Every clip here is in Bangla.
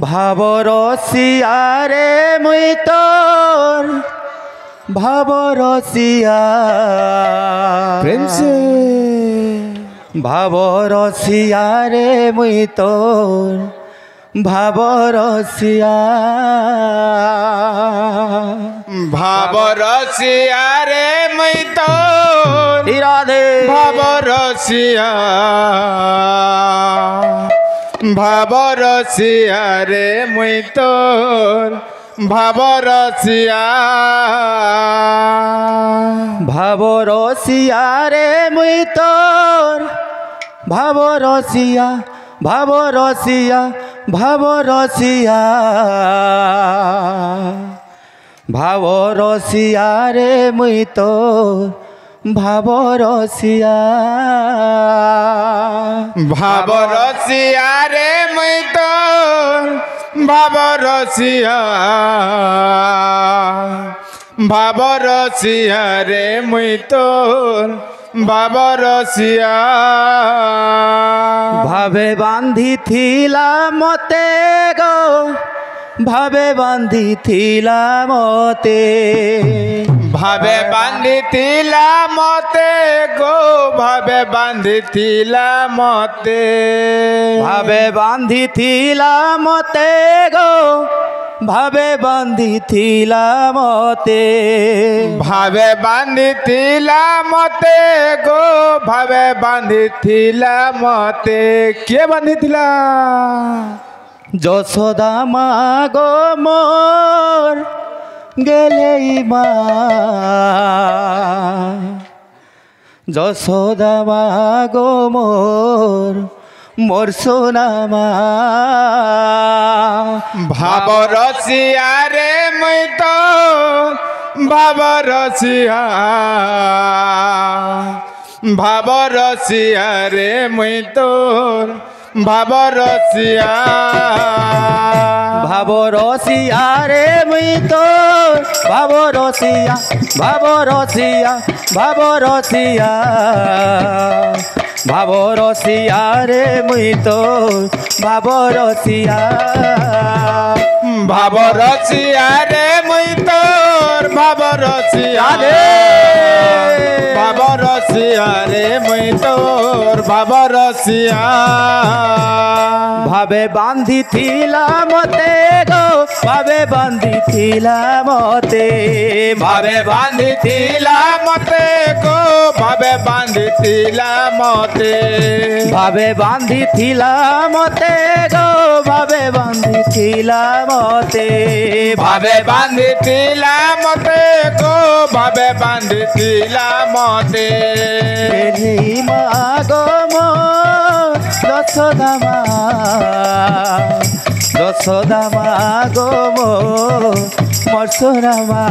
ভাবরসিয়া রে মুই তোর ভাবরসিয়া প্রেম সে ভাবরসিয়া রে মুই তোর ভাবরসিয়া ভাবরসিয়া রে মুই তোর রাধে ভাবরসিয়া ভাবরসিয়া রে মুই তোর ভাবরসিয়া ভাবরসিয়া রে মুই তোর ভাবরসিয়া ভাবরসিয়া ভাবরসিয়া ভাবরসিয়া রে মুই তোর ভাবরসিয়া ভাবরসিয়া রে মুই তোর ভাবরসিয়া ভাবরসিয়া রে মুই তোর ভাবরসিয়া ভাবে বান্ধিথিলা মতে গো ভাবে বান্ধিথিলা মতে ভাবে বান্ধিথিলা মতে গো ভাবে বান্ধিথিলা মতে ভাবে বান্ধিথিলা মতে গো ভাবে বান্ধিথিলা মতে ভাবে বান্ধিথিলা মতে গো ভাবে বান্ধিথিলা মতে কে বান্ধিথিলা যশোদা মা গো মোর গেলেই মা যশোদা মা গো মোর মোর সোনা মা ভাবরসিয়া রে মুই তো ভাবরসিয়া ভাবরসিয়া রে মুই তোর ভাবরসিয়া ভাবরসিয়া রে মুই তোর ভাবরসিয়া ভাবরসিয়া ভাবরসিয়া ভাবরসিয়া রে মুই তোর ভাবরসিয়া ভাবরসিয়া রে মুই তোর ভাবরসিয়া রে ভাবরসিয়া রে মুই তোর ভাবরসিয়া ভাবে বান্ধিথিলা মতে গো ভাবে বান্ধিথিলা মতে ভাবে বান্ধিথিলা মতে গো ভাবে বান্ধিথিলা মতে ভাবে বান্ধিথিলা মতে গো ভাবে বান্ধিথিলা মতে ভাবে বান্ধিথিলা মতে গো ভাবে বান্ধিথিলা মতে গেলেই মা গো মোর যশোদা মা যশোদা মা গো মোর সোনা মা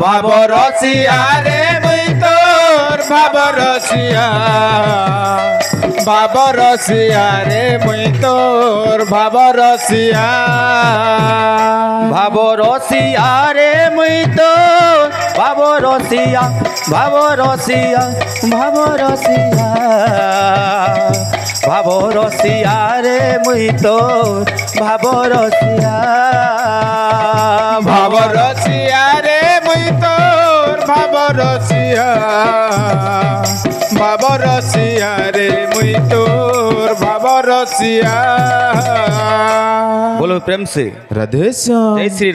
ভাবরসিয়া রে মুই তোর ভাবরসিয়া ভাবরসিয়া রে মুই তোর ভাবরসিয়া ভাবরসিয়া রে মুই তোর ভাবরসিয়া ভাবরসিয়া ভাবরসিয়া ভাবরসিয়া রে মুই তোর ভাবরসিয়া ভাবরসিয়া রে মুই তোর ভাবরসিয়া ভাবরসিয়া রে মুই তোর ভাবরসিয়া बोलो प्रेम से राधे श्याम। जय श्री